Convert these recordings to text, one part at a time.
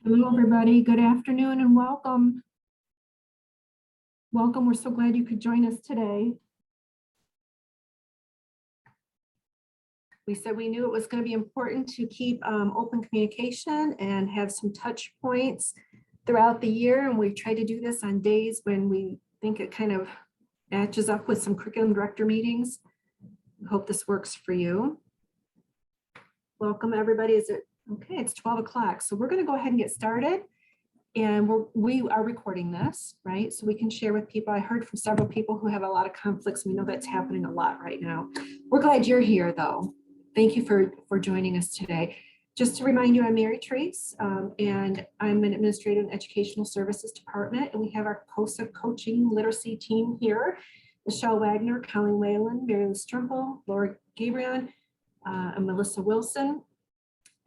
Hello, everybody. Good afternoon and welcome. Welcome. We're so glad you could join us today. We said we knew it was going to be important to keep open communication and have some touch points throughout the year. And we try to do this on days when we think it kind of matches up with some curriculum director meetings. I hope this works for you. Welcome, everybody. Is it okay? It's 12 o'clock. So we're going to go ahead and get started. And we are recording this, right? So we can share with people. I heard from several people who have a lot of conflicts. We know that's happening a lot right now. We're glad you're here, though. Thank you for joining us today. Just to remind you, I'm Mary Trace, and I'm an Administrative and Educational Services Department, and we have our COSA Coaching Literacy team here. Michelle Wagner, Colleen Whalen, Mary Lou Strumple, Laura Gabriel, and Melissa Wilson.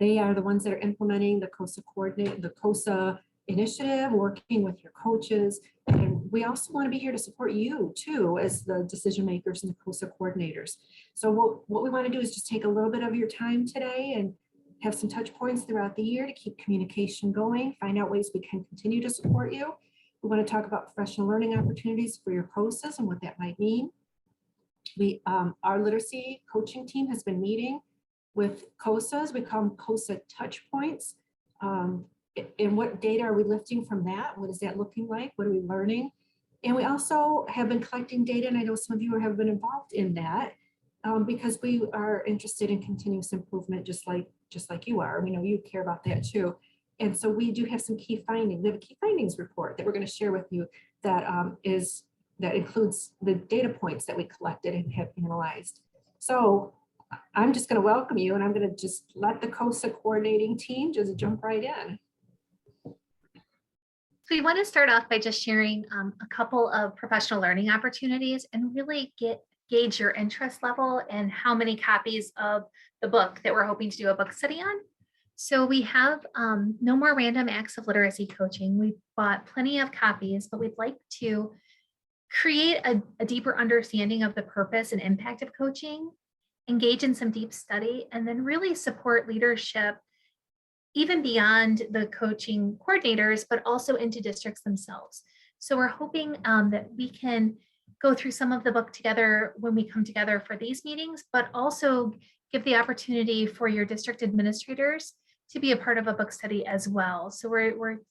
They are the ones that are implementing the COSA initiative, working with your coaches. And we also want to be here to support you too, as the decision makers and the COSA coordinators. So what we want to do is just take a little bit of your time today and have some touch points throughout the year to keep communication going, find out ways we can continue to support you. We want to talk about professional learning opportunities for your COSAs and what that might mean. Our literacy coaching team has been meeting with COSAs. We call them COSA touch points. And what data are we lifting from that? What is that looking like? What are we learning? And we also have been collecting data, and I know some of you have been involved in that because we are interested in continuous improvement, just like you are. We know you care about that too. And so we do have some key findings. We have a key findings report that we're going to share with you that includes the data points that we collected and have analyzed. So I'm just going to welcome you, and I'm going to just let the COSA coordinating team just jump right in. So we want to start off by just sharing a couple of professional learning opportunities and really gauge your interest level and how many copies of the book that we're hoping to do a book study on. So we have No More Random Acts of Literacy Coaching. We've bought plenty of copies, but we'd like to create a deeper understanding of the purpose and impact of coaching, engage in some deep study, and then really support leadership even beyond the coaching coordinators, but also into districts themselves. So we're hoping that we can go through some of the book together when we come together for these meetings, but also give the opportunity for your district administrators to be a part of a book study as well. So we're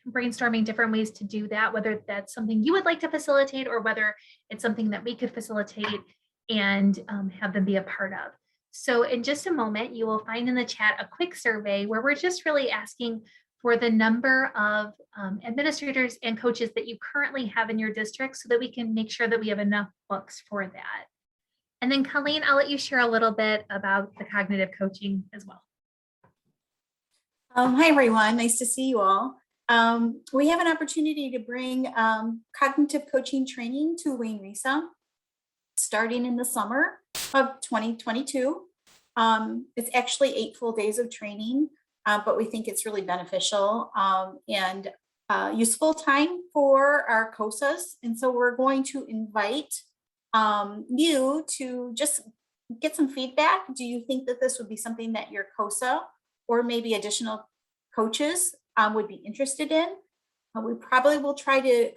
brainstorming different ways to do that, whether that's something you would like to facilitate or whether it's something that we could facilitate and have them be a part of. So in just a moment, you will find in the chat a quick survey where we're just really asking for the number of administrators and coaches that you currently have in your district so that we can make sure that we have enough books for that. And then Colleen, I'll let you share a little bit about the cognitive coaching as well. Hi, everyone. Nice to see you all. We have an opportunity to bring cognitive coaching training to Wayne Risa starting in the summer of 2022. It's actually 8 full days of training, but we think it's really beneficial and useful time for our COSAs. And so we're going to invite you to just get some feedback. Do you think that this would be something that your COSA or maybe additional coaches would be interested in? We probably will try to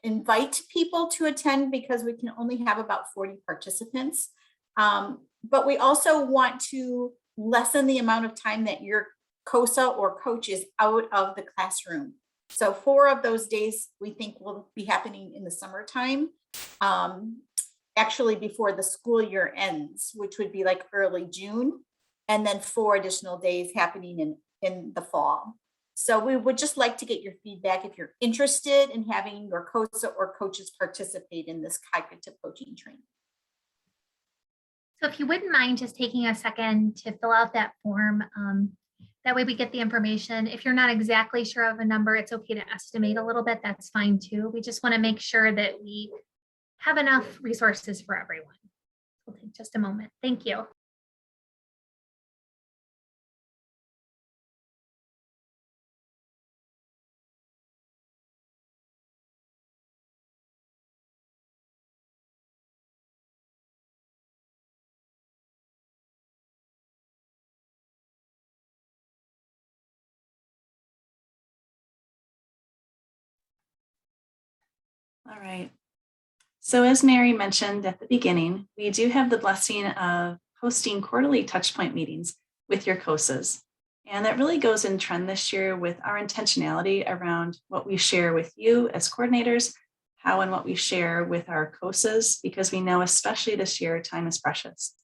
invite people to attend because we can only have about 40 participants. But we also want to lessen the amount of time that your COSA or coach is out of the classroom. So 4 of those days we think will be happening in the summertime, actually before the school year ends, which would be like early June, and then 4 additional days happening in the fall. So we would just like to get your feedback if you're interested in having your COSA or coaches participate in this cognitive coaching training. So if you wouldn't mind just taking a second to fill out that form, that way we get the information. If you're not exactly sure of a number, it's okay to estimate a little bit. That's fine too. We just want to make sure that we have enough resources for everyone. We'll take just a moment. Thank you. All right. So as Mary mentioned at the beginning, we do have the blessing of hosting quarterly touchpoint meetings with your COSAs. And that really goes in trend this year with our intentionality around what we share with you as coordinators, how and what we share with our COSAs, because we know especially this year, time is precious.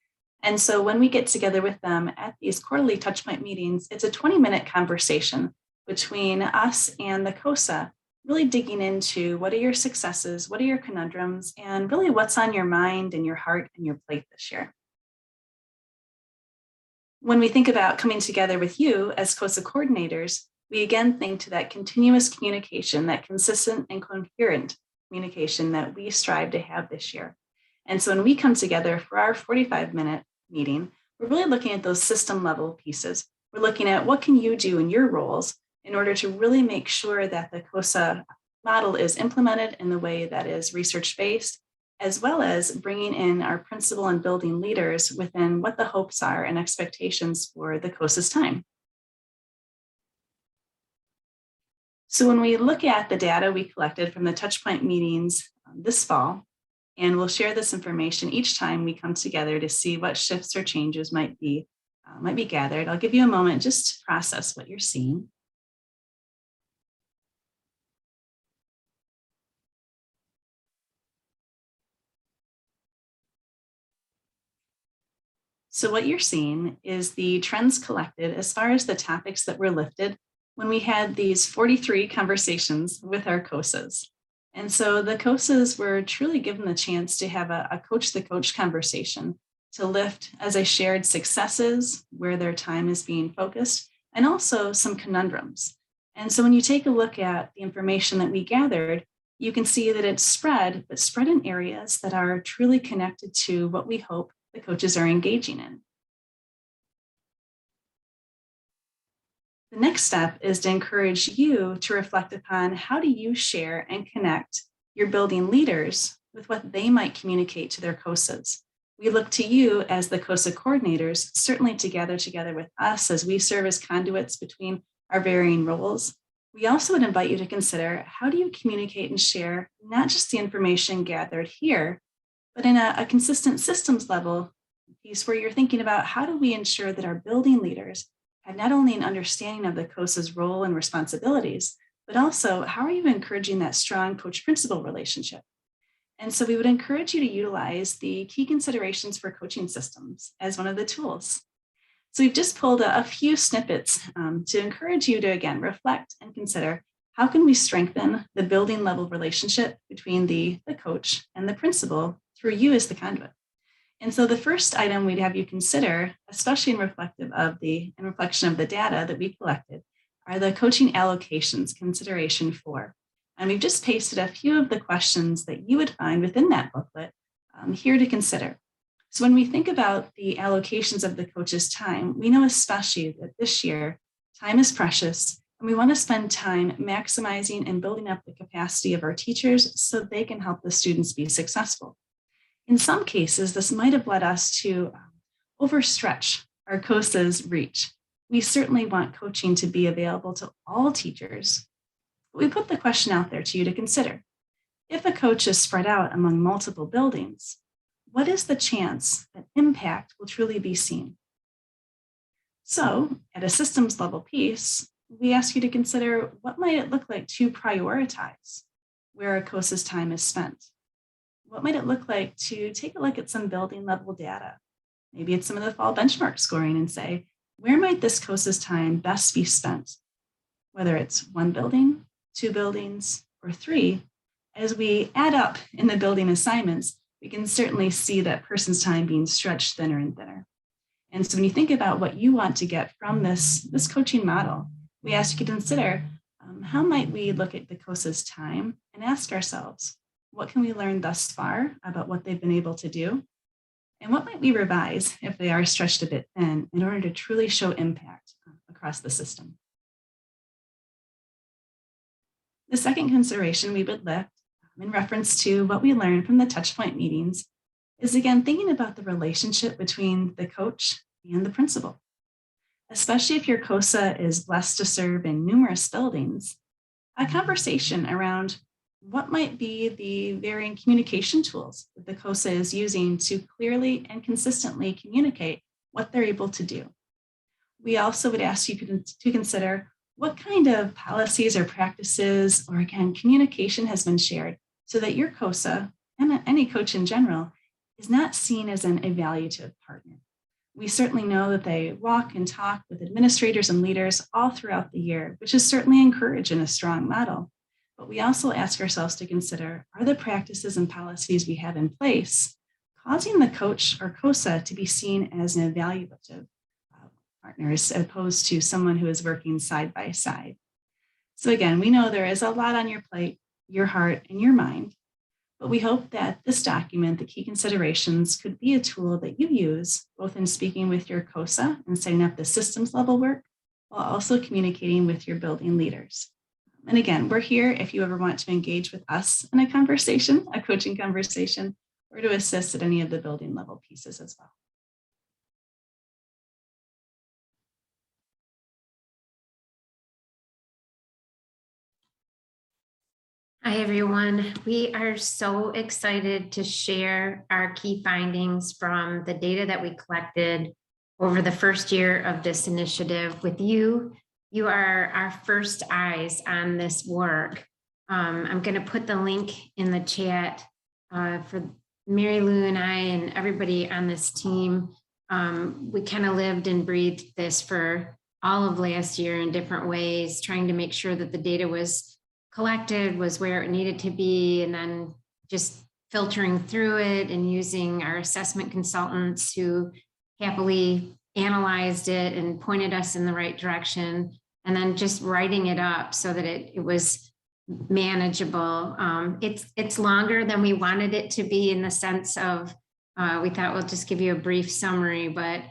And so when we get together with them at these quarterly touchpoint meetings, it's a 20-minute conversation between us and the COSA, really digging into what are your successes, what are your conundrums, and really what's on your mind and your heart and your plate this year. When we think about coming together with you as COSA coordinators, we again think to that continuous communication, that consistent and coherent communication that we strive to have this year. And so when we come together for our 45-minute meeting, we're really looking at those system level pieces. We're looking at what can you do in your roles in order to really make sure that the COSA model is implemented in the way that is research-based, as well as bringing in our principal and building leaders within what the hopes are and expectations for the COSA's time. So when we look at the data we collected from the touchpoint meetings this fall, and we'll share this information each time we come together to see what shifts or changes might be gathered. I'll give you a moment just to process what you're seeing. So what you're seeing is the trends collected as far as the topics that were lifted when we had these 43 conversations with our COSAs. And so the COSAs were truly given the chance to have a coach the coach conversation to lift, as I shared, successes where their time is being focused, and also some conundrums. And so when you take a look at the information that we gathered, you can see that it's spread, but spread in areas that are truly connected to what we hope the coaches are engaging in. The next step is to encourage you to reflect upon how do you share and connect your building leaders with what they might communicate to their COSAs. We look to you as the COSA coordinators, certainly to gather together with us as we serve as conduits between our varying roles. We also would invite you to consider how do you communicate and share not just the information gathered here, but in a consistent systems level piece where you're thinking about how do we ensure that our building leaders have not only an understanding of the COSA's role and responsibilities, but also how are you encouraging that strong coach-principal relationship? And so we would encourage you to utilize the key considerations for coaching systems as one of the tools. So we've just pulled a few snippets to encourage you to, again, reflect and consider how can we strengthen the building level relationship between the coach and the principal through you as the conduit. And so the first item we'd have you consider, especially in reflection of the data that we collected, are the coaching allocations consideration 4. And we've just pasted a few of the questions that you would find within that booklet here to consider. So when we think about the allocations of the coach's time, we know especially that this year, time is precious, and we want to spend time maximizing and building up the capacity of our teachers so they can help the students be successful. In some cases, this might have led us to overstretch our COSA's reach. We certainly want coaching to be available to all teachers. But we put the question out there to you to consider. If a coach is spread out among multiple buildings, what is the chance that impact will truly be seen? So at a systems level piece, we ask you to consider what might it look like to prioritize where a COSA's time is spent. What might it look like to take a look at some building level data? Maybe it's some of the fall benchmark scoring and say, where might this COSA's time best be spent? Whether it's 1 building, 2 buildings, or 3, as we add up in the building assignments, we can certainly see that person's time being stretched thinner and thinner. And so when you think about what you want to get from this coaching model, we ask you to consider how might we look at the COSA's time and ask ourselves, what can we learn thus far about what they've been able to do? And what might we revise if they are stretched a bit thin in order to truly show impact across the system? The second consideration we would lift in reference to what we learned from the touchpoint meetings is again thinking about the relationship between the coach and the principal. Especially if your COSA is blessed to serve in numerous buildings, a conversation around What might be the varying communication tools that the COSA is using to clearly and consistently communicate what they're able to do? We also would ask you to consider what kind of policies or practices, or again, communication has been shared so that your COSA and any coach in general is not seen as an evaluative partner. We certainly know that they walk and talk with administrators and leaders all throughout the year, which is certainly encouraged in a strong model. But we also ask ourselves to consider, are the practices and policies we have in place causing the coach or COSA to be seen as an evaluative partner as opposed to someone who is working side by side? So again, we know there is a lot on your plate, your heart, and your mind, but we hope that this document, the key considerations, could be a tool that you use both in speaking with your COSA and setting up the systems level work, while also communicating with your building leaders. And again, we're here if you ever want to engage with us in a conversation, a coaching conversation, or to assist at any of the building level pieces as well. Hi, everyone. We are so excited to share our key findings from the data that we collected over the first year of this initiative with you. You are our first eyes on this work. I'm going to put the link in the chat for Mary Lou and I and everybody on this team. We kind of lived and breathed this for all of last year in different ways, trying to make sure that the data was collected, was where it needed to be, and then just filtering through it and using our assessment consultants who happily analyzed it and pointed us in the right direction, and then just writing it up so that it was manageable. It's longer than we wanted it to be in the sense of we thought we'll just give you a brief summary, but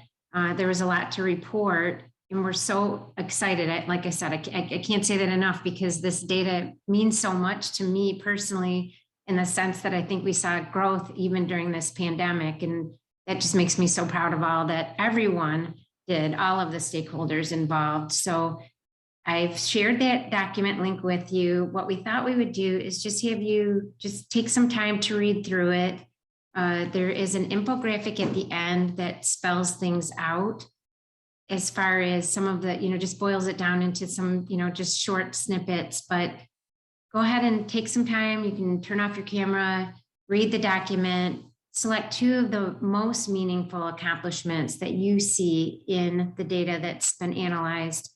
there was a lot to report. And we're so excited. Like I said, I can't say that enough because this data means so much to me personally in the sense that I think we saw growth even during this pandemic. And that just makes me so proud of all that everyone did, all of the stakeholders involved. So I've shared that document link with you. What we thought we would do is just have you just take some time to read through it. There is an infographic at the end that spells things out as far as some of the, just boils it down into some, just short snippets, but go ahead and take some time. You can turn off your camera, read the document, select two of the most meaningful accomplishments that you see in the data that's been analyzed.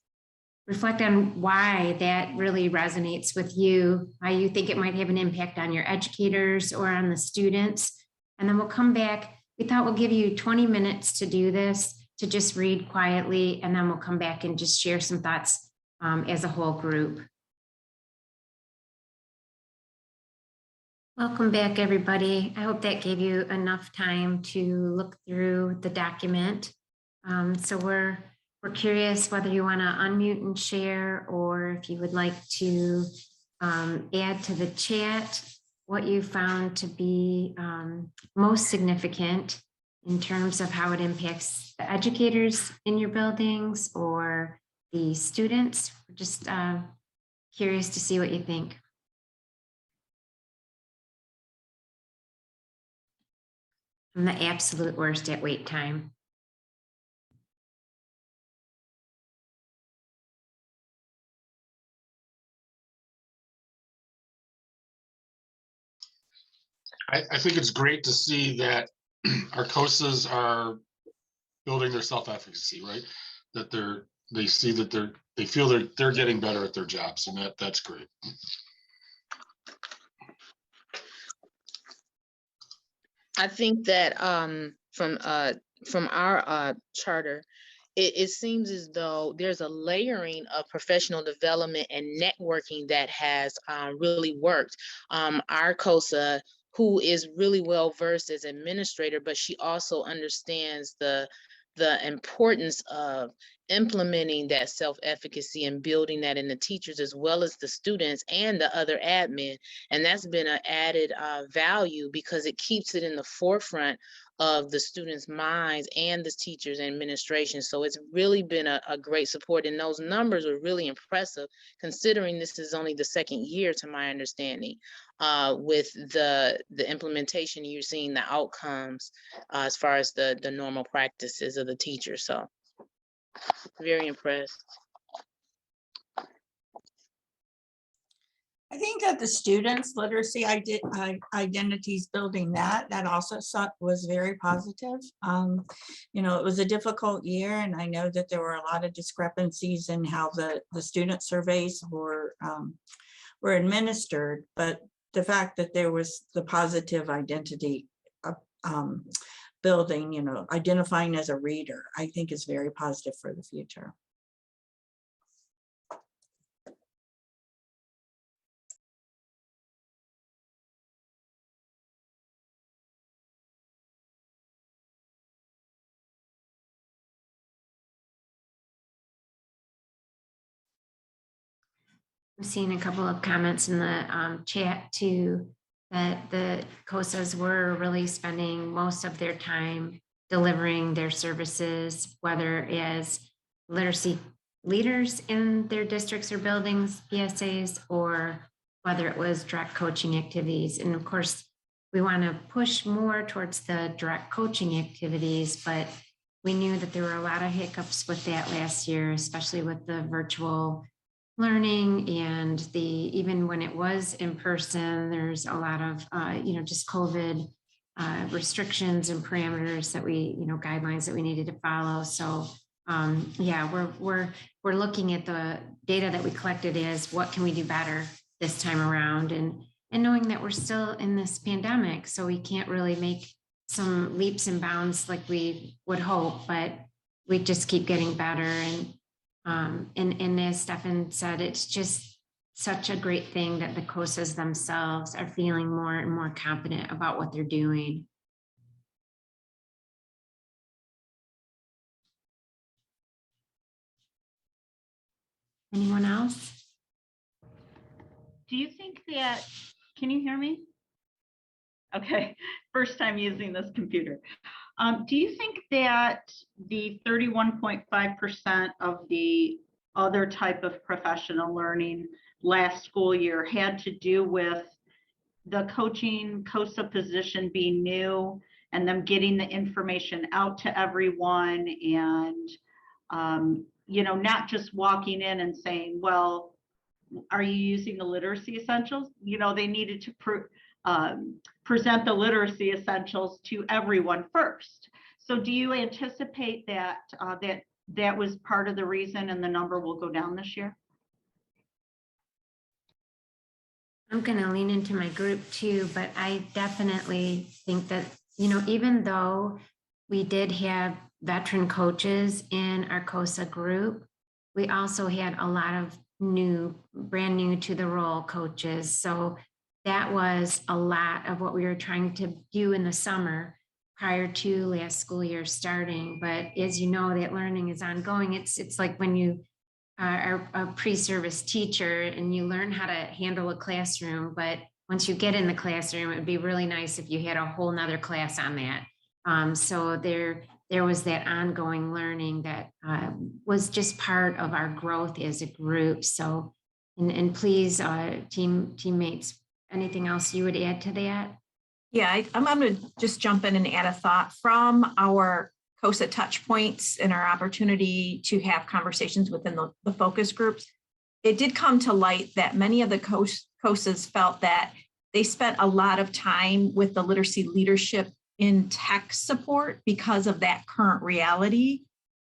Reflect on why that really resonates with you, why you think it might have an impact on your educators or on the students. And then we'll come back. We thought we'll give you 20 minutes to do this, to just read quietly, and then we'll come back and just share some thoughts as a whole group. Welcome back, everybody. I hope that gave you enough time to look through the document. So we're curious whether you want to unmute and share, or if you would like to add to the chat what you found to be most significant in terms of how it impacts the educators in your buildings or the students. We're just curious to see what you think. I'm the absolute worst at wait time. I think it's great to see that our COSAs are building their self-efficacy, right? That they see that they feel they're getting better at their jobs, and that's great. I think that from our charter, it seems as though there's a layering of professional development and networking that has really worked. Our COSA, who is really well versed as administrator, but she also understands the importance of implementing that self-efficacy and building that in the teachers as well as the students and the other admin. And that's been an added value because it keeps it in the forefront of the students' minds and the teachers and administration. So it's really been a great support, and those numbers are really impressive considering this is only the second year, to my understanding. With the implementation, you're seeing the outcomes as far as the normal practices of the teachers. So very impressed. I think that the students' literacy identities building that also was very positive. You know, it was a difficult year, and I know that there were a lot of discrepancies in how the student surveys were administered, but the fact that there was the positive identity building, you know, identifying as a reader, I think is very positive for the future. I'm seeing a couple of comments in the chat too, that the COSAs were really spending most of their time delivering their services, whether as literacy leaders in their districts or buildings, PSAs, or whether it was direct coaching activities. And of course, we want to push more towards the direct coaching activities, but we knew that there were a lot of hiccups with that last year, especially with the virtual learning and even when it was in person, there's a lot of just COVID restrictions and parameters that guidelines that we needed to follow. So yeah, we're looking at the data that we collected as what can we do better this time around, and knowing that we're still in this pandemic, so we can't really make some leaps and bounds like we would hope, but we just keep getting better. And as Stefan said, it's just such a great thing that the COSAs themselves are feeling more and more confident about what they're doing. Anyone else? Do you think that, can you hear me? Okay, first time using this computer. Do you think that the 31.5% of the other type of professional learning last school year had to do with the coaching COSA position being new and them getting the information out to everyone, and not just walking in and saying, well, are you using the literacy essentials? They needed to present the literacy essentials to everyone first. So do you anticipate that that was part of the reason and the number will go down this year? I'm going to lean into my group too, but I definitely think that, even though we did have veteran coaches in our COSA group, we also had a lot of brand new to the role coaches. So that was a lot of what we were trying to do in the summer prior to last school year starting. But as you know, that learning is ongoing. It's like when you are a pre-service teacher and you learn how to handle a classroom, but once you get in the classroom, it'd be really nice if you had a whole nother class on that. So there was that ongoing learning that was just part of our growth as a group. So, and please, teammates, anything else you would add to that? Yeah, I'm going to just jump in and add a thought from our COSA touch points and our opportunity to have conversations within the focus groups. It did come to light that many of the COSAs felt that they spent a lot of time with the literacy leadership in tech support because of that current reality.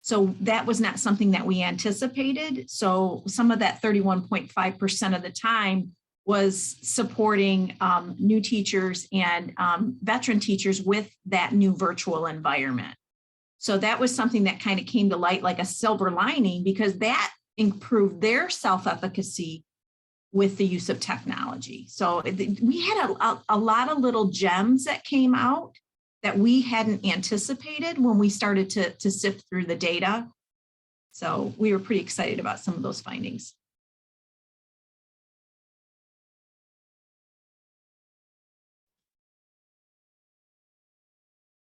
So that was not something that we anticipated. So some of that 31.5% of the time was supporting new teachers and veteran teachers with that new virtual environment. So that was something that kind of came to light like a silver lining, because that improved their self-efficacy with the use of technology. So we had a lot of little gems that came out that we hadn't anticipated when we started to sift through the data. So we were pretty excited about some of those findings.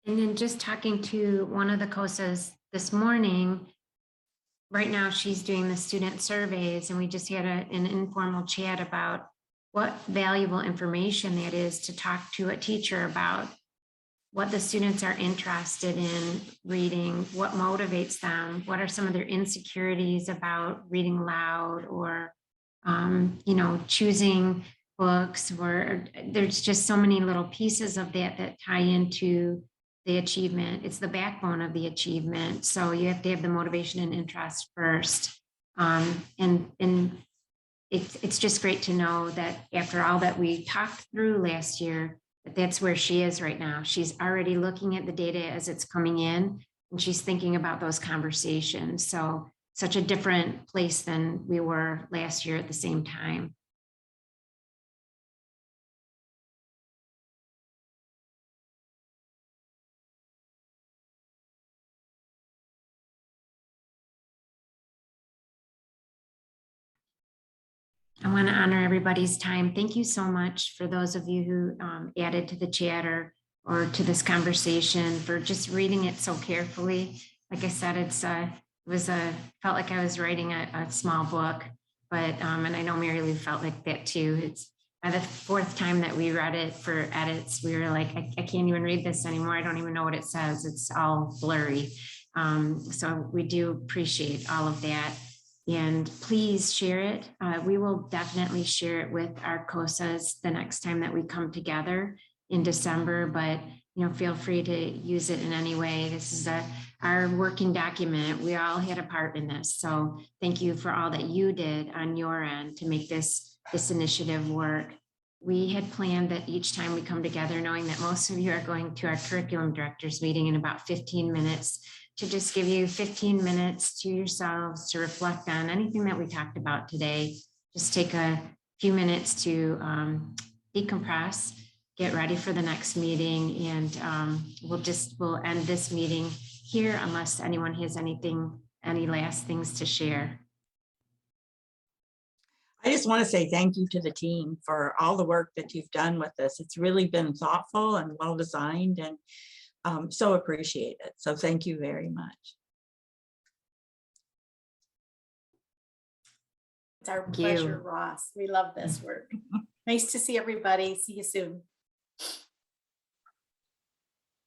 And then just talking to one of the COSAs this morning, right now she's doing the student surveys, and we just had an informal chat about what valuable information that is to talk to a teacher about what the students are interested in reading, what motivates them, what are some of their insecurities about reading loud or, choosing books, or there's just so many little pieces of that tie into the achievement. It's the backbone of the achievement. So you have to have the motivation and interest first. And it's just great to know that after all that we talked through last year, that's where she is right now. She's already looking at the data as it's coming in, and she's thinking about those conversations. So such a different place than we were last year at the same time. I want to honor everybody's time. Thank you so much for those of you who added to the chat or to this conversation, for just reading it so carefully. Like I said, felt like I was writing a small book, but and I know Mary Lou felt like that too. It's by the fourth time that we read it for edits, we were like, I can't even read this anymore. I don't even know what it says. It's all blurry. So we do appreciate all of that. And please share it. We will definitely share it with our COSAs the next time that we come together in December, but feel free to use it in any way. This is our working document. We all had a part in this. So thank you for all that you did on your end to make this initiative work. We had planned that each time we come together, knowing that most of you are going to our curriculum directors meeting in about 15 minutes, to just give you 15 minutes to yourselves to reflect on anything that we talked about today. Just take a few minutes to decompress, get ready for the next meeting, and we'll end this meeting here unless anyone has any last things to share. I just want to say thank you to the team for all the work that you've done with this. It's really been thoughtful and well designed, and so appreciate it. So thank you very much. It's our pleasure, Ross. We love this work. Nice to see everybody. See you soon.